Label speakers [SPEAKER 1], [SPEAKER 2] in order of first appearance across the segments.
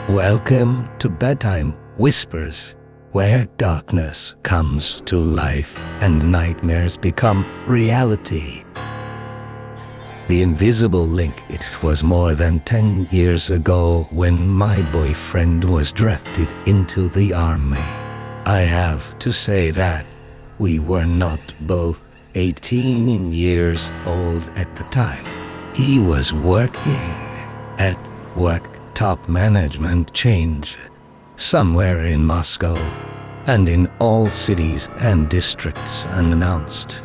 [SPEAKER 1] Welcome to Bedtime Whispers, where darkness comes to life and nightmares become reality. The invisible link. It was more than 10 years ago when my boyfriend was drafted into the army. I have to say that we were not both 18 years old at the time. He was working at work. Top management change somewhere in Moscow and in all cities and districts unannounced.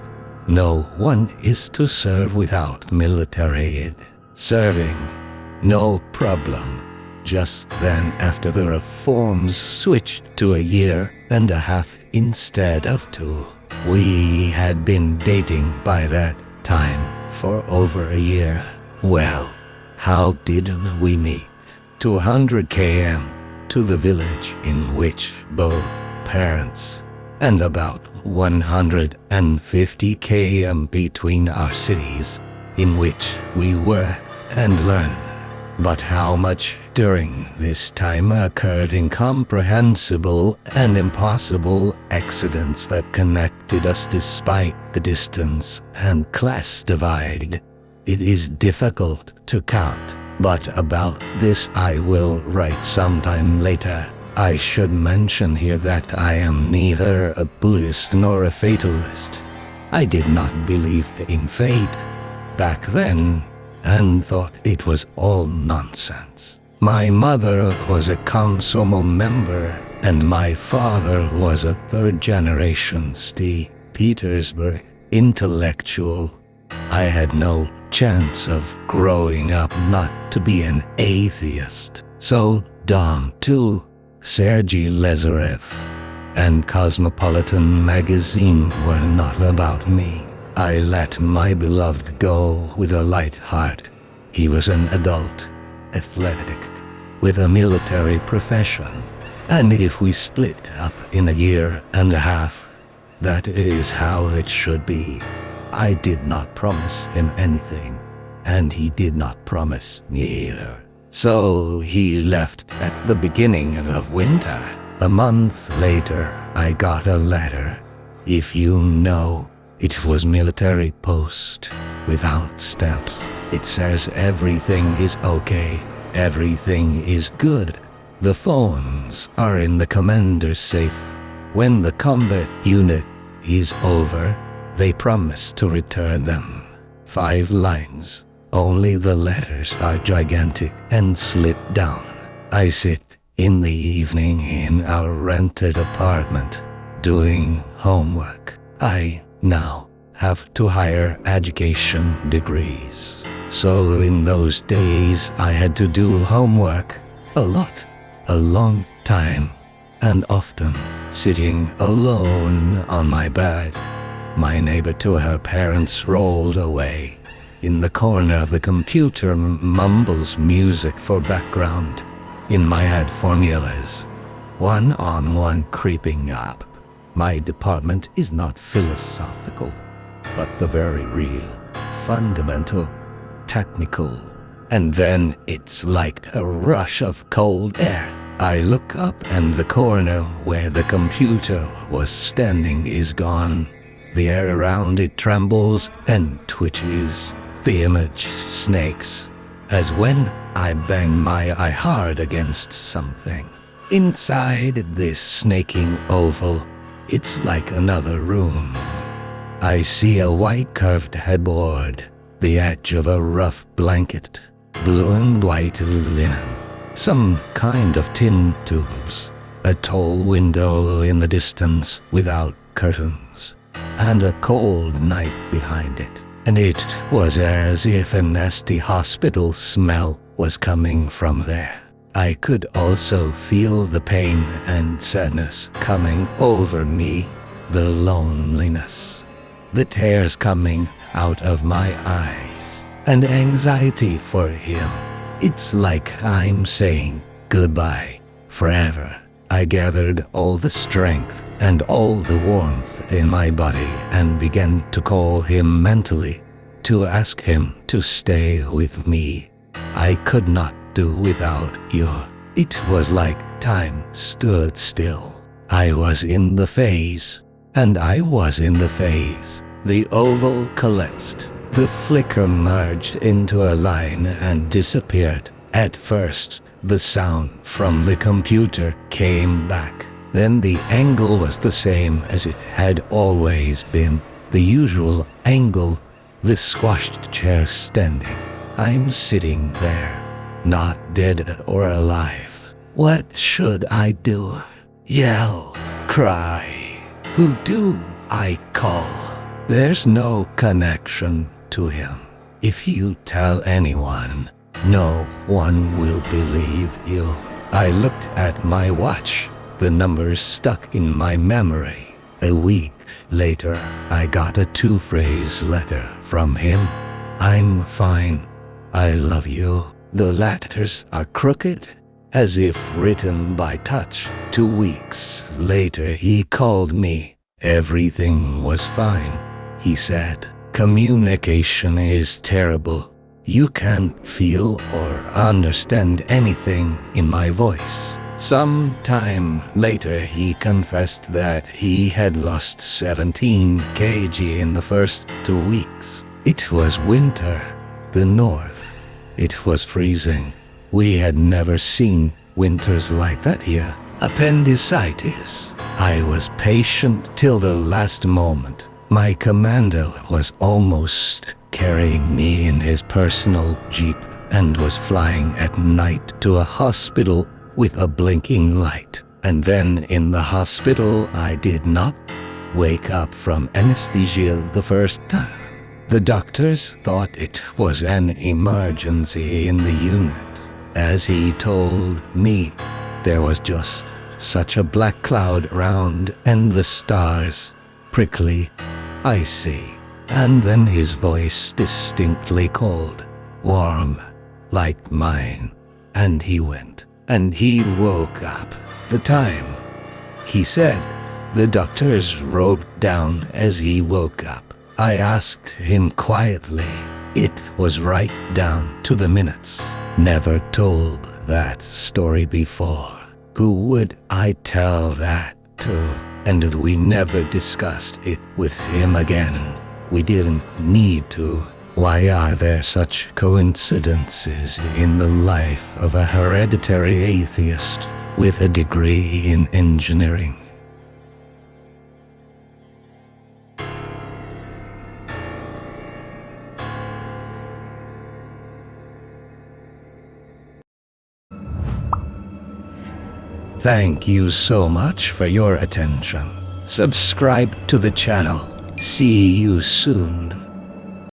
[SPEAKER 1] No one is to serve without military aid. Serving, no problem. Just then, after the reforms switched to 1.5 years instead of 2. We had been dating by that time for over 1 year. Well, how did we meet? 200 km to the village in which both parents, and about 150 km between our cities in which we work and learn. But how much during this time occurred incomprehensible and impossible accidents that connected us despite the distance and class divide. It is difficult to count. But about this I will write sometime later. I should mention here that I am neither a Buddhist nor a fatalist. I did not believe in fate back then and thought it was all nonsense. My mother was a Komsomol member and my father was a third-generation St. Petersburg intellectual. I had no chance of growing up not to be an atheist. So Dom too, Sergei Lazarev, and Cosmopolitan magazine were not about me. I let my beloved go with a light heart. He was an adult, athletic, with a military profession. And if we split up in 1.5 years, that is how it should be. I did not promise him anything, and he did not promise me either. So he left at the beginning of winter. A month later, I got a letter. If you know, it was military post, without stamps. It says everything is okay, everything is good. The phones are in the commander's safe. When the combat unit is over, they promise to return them. 5 lines. Only the letters are gigantic and slip down. I sit in the evening in our rented apartment, doing homework. I now have to higher education degrees. So in those days I had to do homework a lot, a long time, and often sitting alone on my bed. My neighbor to her parents rolled away. In the corner of the computer mumbles music for background. In my head formulas, one-on-one creeping up. My department is not philosophical, but the very real, fundamental, technical. And then it's like a rush of cold air. I look up and the corner where the computer was standing is gone. The air around it trembles and twitches. The image snakes, as when I bang my eye hard against something. Inside this snaking oval, it's like another room. I see a white curved headboard, the edge of a rough blanket, blue and white linen, some kind of tin tubes, a tall window in the distance without curtains, and a cold night behind it. And it was as if a nasty hospital smell was coming from there. I could also feel the pain and sadness coming over me, the loneliness, the tears coming out of my eyes, and anxiety for him. It's like I'm saying goodbye forever. I gathered all the strength and all the warmth in my body and began to call him mentally, to ask him to stay with me. I could not do without you. It was like time stood still. I was in the phase, and I was in the phase. The oval collapsed. The flicker merged into a line and disappeared. At first, the sound from the computer came back. Then the angle was the same as it had always been. The usual angle, the squashed chair standing. I'm sitting there, not dead or alive. What should I do? Yell, cry. Who do I call? There's no connection to him. If you tell anyone, no one will believe you. I looked at my watch. The numbers stuck in my memory. A week later, I got a two-phrase letter from him. I'm fine. I love you. The letters are crooked, as if written by touch. 2 weeks later, he called me. Everything was fine, he said. Communication is terrible. You can't feel or understand anything in my voice. Some time later, he confessed that he had lost 17 kg in the first 2 weeks. It was winter, the north. It was freezing. We had never seen winters like that here. Appendicitis. I was patient till the last moment. My commander was almost carrying me in his personal jeep and was flying at night to a hospital with a blinking light. And then in the hospital, I did not wake up from anesthesia the first time. The doctors thought it was an emergency in the unit. As he told me, there was just such a black cloud around and the stars. Prickly, I see. And then his voice distinctly cold, warm, like mine. And he went. And he woke up. The time, he said, the doctors wrote down as he woke up. I asked him quietly. It was right down to the minutes. Never told that story before. Who would I tell that to? And we never discussed it with him again. We didn't need to. Why are there such coincidences in the life of a hereditary atheist with a degree in engineering? Thank you so much for your attention. Subscribe to the channel. See you soon.